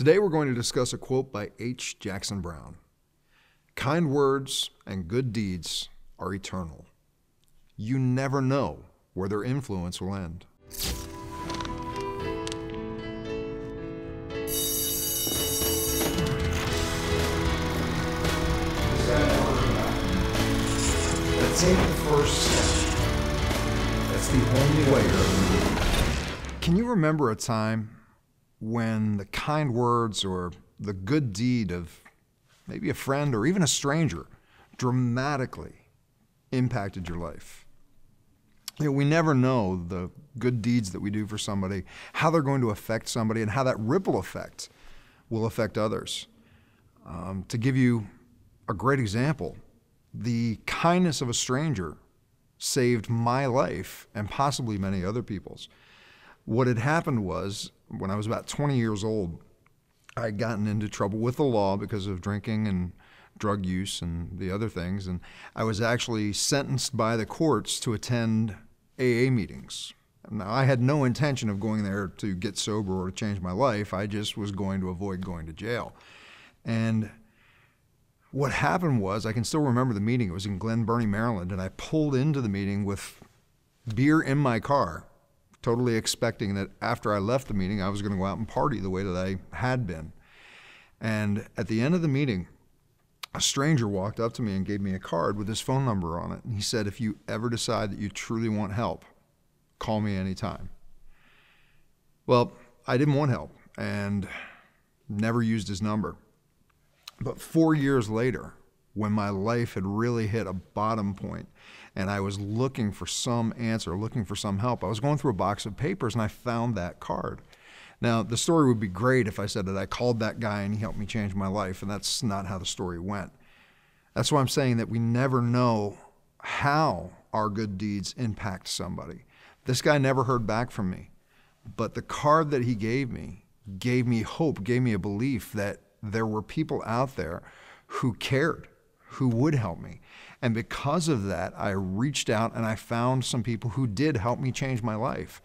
Today we're going to discuss a quote by H. Jackson Browne. Kind words and good deeds are eternal. You never know where their influence will end. Take the first step. That's the only way you're going to move. Can you remember a time when the kind words or the good deed of maybe a friend or even a stranger dramatically impacted your life? You know, we never know the good deeds that we do for somebody, how they're going to affect somebody, and how that ripple effect will affect others. To give you a great example, the kindness of a stranger saved my life and possibly many other people's. What had happened was, when I was about 20 years old, I had gotten into trouble with the law because of drinking and drug use and the other things, and I was actually sentenced by the courts to attend AA meetings. Now, I had no intention of going there to get sober or to change my life. I just was going to avoid going to jail. And what happened was, I can still remember the meeting. It was in Glen Burnie, Maryland, and I pulled into the meeting with beer in my car, totally expecting that after I left the meeting, I was going to go out and party the way that I had been. And at the end of the meeting, a stranger walked up to me and gave me a card with his phone number on it. And he said, if you ever decide that you truly want help, call me anytime. Well, I didn't want help and never used his number. But 4 years later, when my life had really hit a bottom point and I was looking for some answer, looking for some help, I was going through a box of papers and I found that card. Now, the story would be great if I said that I called that guy and he helped me change my life, and that's not how the story went. That's why I'm saying that we never know how our good deeds impact somebody. This guy never heard back from me, but the card that he gave me hope, gave me a belief that there were people out there who cared, who would help me. And because of that, I reached out and I found some people who did help me change my life.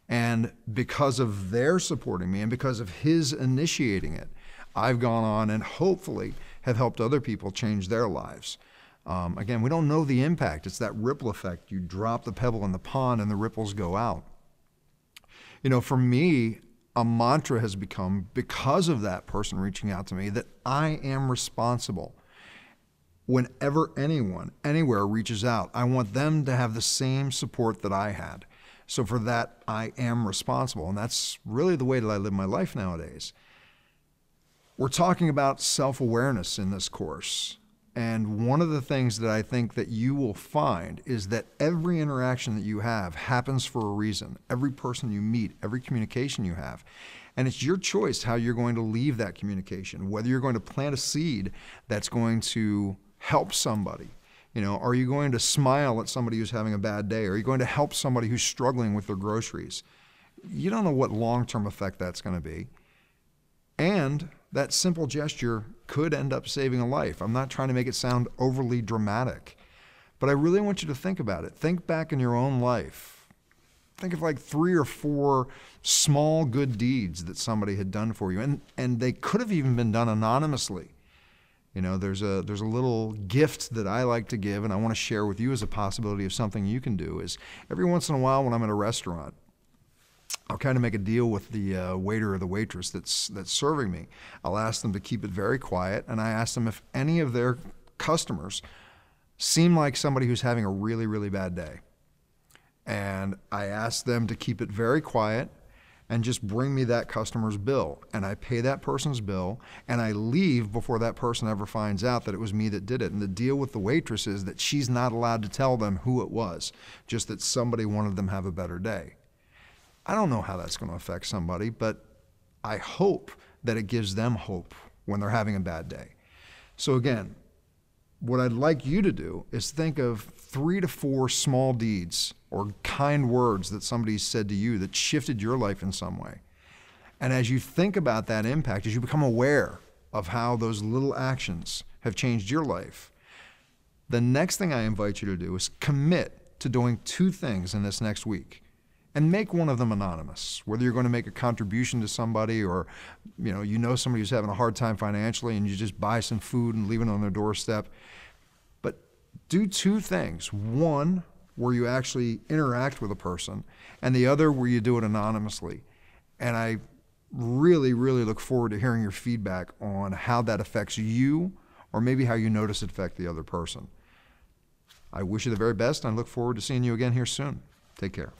And because of their supporting me and because of his initiating it, I've gone on and hopefully have helped other people change their lives. Again, we don't know the impact. It's that ripple effect. You drop the pebble in the pond and the ripples go out. You know, for me, a mantra has become, because of that person reaching out to me, that I am responsible. Whenever anyone, anywhere reaches out, I want them to have the same support that I had. So for that, I am responsible. And that's really the way that I live my life nowadays. We're talking about self-awareness in this course. And one of the things that I think that you will find is that every interaction that you have happens for a reason. Every person you meet, every communication you have. And it's your choice how you're going to leave that communication, whether you're going to plant a seed that's going to help somebody. You know, are you going to smile at somebody who's having a bad day? Are you going to help somebody who's struggling with their groceries? You don't know what long-term effect that's going to be. And that simple gesture could end up saving a life. I'm not trying to make it sound overly dramatic, but I really want you to think about it. Think back in your own life. Think of like 3 or 4 small good deeds that somebody had done for you, and they could have even been done anonymously. You know, there's a little gift that I like to give, and I want to share with you as a possibility of something you can do. Is every once in a while when I'm at a restaurant, I'll kind of make a deal with the waiter or the waitress that's serving me. I'll ask them to keep it very quiet, and I ask them if any of their customers seem like somebody who's having a really, really bad day. And I ask them to keep it very quiet and just bring me that customer's bill. And I pay that person's bill, and I leave before that person ever finds out that it was me that did it. And the deal with the waitress is that she's not allowed to tell them who it was, just that somebody wanted them to have a better day. I don't know how that's going to affect somebody, but I hope that it gives them hope when they're having a bad day. So again, what I'd like you to do is think of 3 to 4 small deeds or kind words that somebody said to you that shifted your life in some way. And as you think about that impact, as you become aware of how those little actions have changed your life, the next thing I invite you to do is commit to doing 2 things in this next week. and make one of them anonymous. Whether you're going to make a contribution to somebody, or you know somebody who's having a hard time financially and you just buy some food and leave it on their doorstep. But do two things. One, where you actually interact with a person, and the other where you do it anonymously. And I really, really look forward to hearing your feedback on how that affects you, or maybe how you notice it affect the other person. I wish you the very best, and I look forward to seeing you again here soon. Take care.